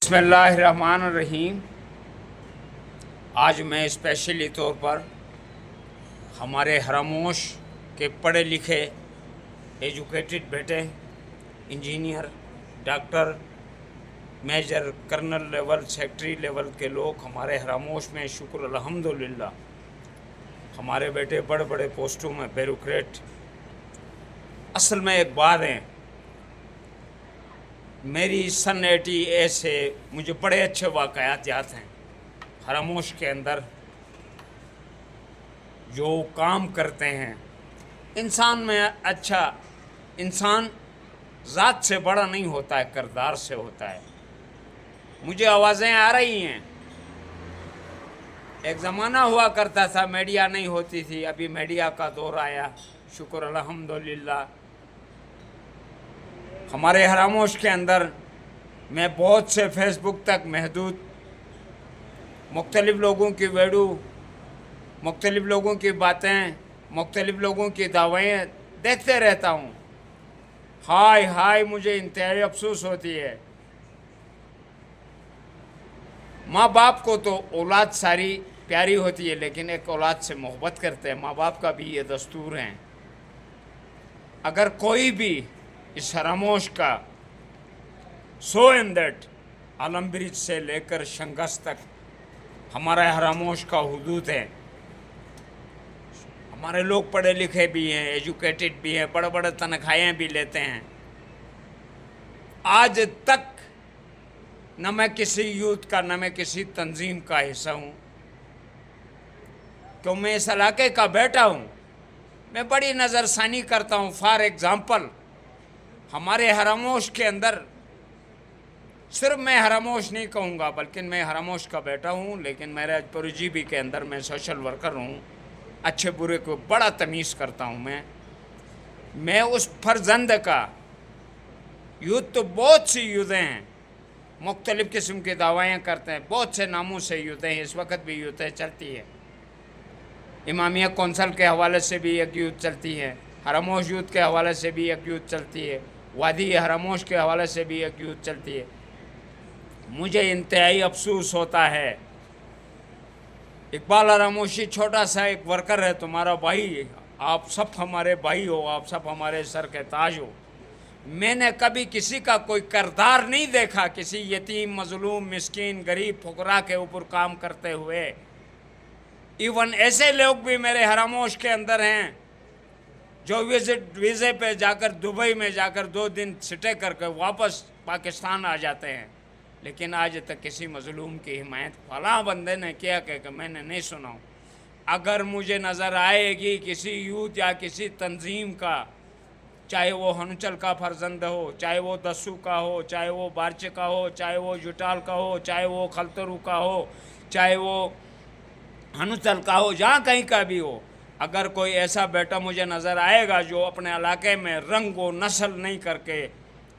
بسم اللہ الرحمن الرحیم۔ آج میں اسپیشلی طور پر ہمارے حراموش کے پڑھے لکھے ایجوکیٹڈ بیٹے، engineer, doctor, major, colonel level, secretary level کے لوگ ہمارے حراموش میں، شکر الحمدللہ ہمارے بیٹے بڑے بڑے پوسٹوں میں، بیوروکریٹ۔ اصل میں ایک بات ہے، میری سن 80 سے مجھے بڑے اچھے واقعات یاد ہیں۔ حراموش کے اندر جو کام کرتے ہیں، انسان میں اچھا، انسان ذات سے بڑا نہیں ہوتا ہے، کردار سے ہوتا ہے۔ مجھے آوازیں آ رہی ہیں۔ ایک زمانہ ہوا کرتا تھا، میڈیا نہیں ہوتی تھی، ابھی میڈیا کا دور آیا، شکر الحمدللہ۔ ہمارے حراموش کے اندر میں بہت سے فیس بک تک محدود مختلف لوگوں کی ویڈیو، مختلف لوگوں کی باتیں، مختلف لوگوں کی دعوییں دیکھتے رہتا ہوں۔ ہائے ہائے، مجھے انتہائی افسوس ہوتی ہے۔ ماں باپ کو تو اولاد ساری پیاری ہوتی ہے، لیکن ایک اولاد سے محبت کرتے ہیں، ماں باپ کا بھی یہ دستور ہے۔ اگر کوئی بھی اس حراموش کا سو اینڈ دیٹ عالم برج سے لے کر شنگس تک ہمارا حراموش کا حدود ہے۔ ہمارے لوگ پڑھے لکھے بھی ہیں، ایجوکیٹڈ بھی ہیں، بڑے بڑے تنخواہیں بھی لیتے ہیں۔ آج تک نہ میں کسی یوتھ کا، نہ میں کسی تنظیم کا حصہ ہوں، کیوں میں اس علاقے کا بیٹا ہوں۔ میں بڑی نظر ثانی کرتا ہوں۔ فار ایگزامپل، ہمارے حراموش کے اندر، صرف میں حراموش نہیں کہوں گا بلکہ میں حراموش کا بیٹا ہوں، لیکن میرے پروجی بی کے اندر میں سوشل ورکر ہوں۔ اچھے برے کو بڑا تمیز کرتا ہوں میں اس فرزند کا۔ یوتھ تو بہت سی یوتھیں ہیں، مختلف قسم کی دعوائیں کرتے ہیں، بہت سے ناموں سے یوتھیں ہیں، اس وقت بھی یوتھیں چلتی ہے۔ امامیہ کونسل کے حوالے سے بھی ایک یوتھ چلتی ہے، حراموش یوتھ کے حوالے سے بھی ایک یوتھ چلتی ہے، وادی حراموش کے حوالے سے بھی ایک یوتھ چلتی ہے۔ مجھے انتہائی افسوس ہوتا ہے۔ اقبال حراموشی چھوٹا سا ایک ورکر ہے، تمہارا بھائی، آپ سب ہمارے بھائی ہو، آپ سب ہمارے سر کے تاج ہو۔ میں نے کبھی کسی کا کوئی کردار نہیں دیکھا کسی یتیم، مظلوم، مسکین، غریب، فقراء کے اوپر کام کرتے ہوئے۔ ایون ایسے لوگ بھی میرے حراموش کے اندر ہیں جو ویزے پہ جا کر، دبئی میں جا کر 2 دن سٹے کر کے واپس پاکستان آ جاتے ہیں، لیکن آج تک کسی مظلوم کی حمایت فلاں بندے نے کیا کہ میں نے نہیں سنا ہوں۔ اگر مجھے نظر آئے گی کسی یوتھ یا کسی تنظیم کا، چاہے وہ ہنچل کا فرزند ہو، چاہے وہ دسو کا ہو، چاہے وہ بارچ کا ہو، چاہے وہ جٹال کا ہو، چاہے وہ خلطرو کا ہو، چاہے وہ ہنچل کا ہو، جہاں کہیں کا بھی ہو، اگر کوئی ایسا بیٹا مجھے نظر آئے گا جو اپنے علاقے میں رنگ و نسل نہیں کر کے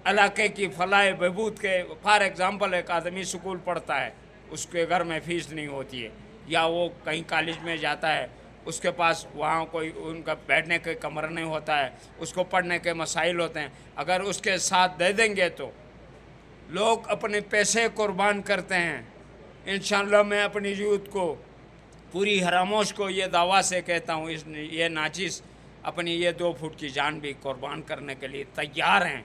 علاقے کی فلاح بہبود کے، فار ایگزامپل ایک آدمی سکول پڑھتا ہے، اس کے گھر میں فیس نہیں ہوتی ہے، یا وہ کہیں کالج میں جاتا ہے، اس کے پاس وہاں کوئی ان کا بیٹھنے کے کمرہ نہیں ہوتا ہے، اس کو پڑھنے کے مسائل ہوتے ہیں، اگر اس کے ساتھ دے دیں گے تو لوگ اپنے پیسے قربان کرتے ہیں۔ انشاءاللہ میں اپنی یوتھ کو، پوری حراموش کو یہ دعویٰ سے کہتا ہوں، یہ ناچیز اپنی یہ 2 فٹ کی جان بھی قربان کرنے کے لیے تیار ہیں۔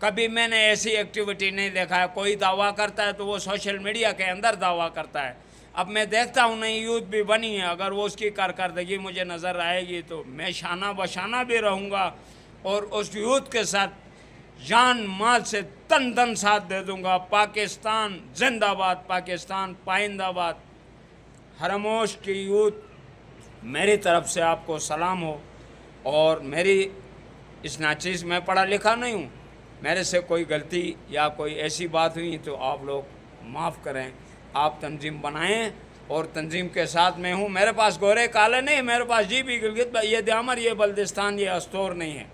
کبھی میں نے ایسی ایکٹیویٹی نہیں دیکھا ہے۔ کوئی دعویٰ کرتا ہے تو وہ سوشل میڈیا کے اندر دعویٰ کرتا ہے۔ اب میں دیکھتا ہوں نئی یوتھ بھی بنی ہے، اگر وہ اس کی کارکردگی مجھے نظر آئے گی تو میں شانہ بشانہ بھی رہوں گا، اور اس یوتھ کے ساتھ جان مال سے تن ساتھ دے دوں گا۔ پاکستان زندہ باد، پاکستان پائندہ باد۔ حراموش کی یوتھ، میری طرف سے آپ کو سلام ہو، اور میری اس ناچیز میں پڑھا لکھا نہیں ہوں، میرے سے کوئی غلطی یا کوئی ایسی بات ہوئی تو آپ لوگ معاف کریں۔ آپ تنظیم بنائیں، اور تنظیم کے ساتھ میں ہوں۔ میرے پاس گورے کالے نہیں، میرے پاس جی بھی گلگت، یہ دیامر، یہ بلدستان، یہ استور نہیں ہے۔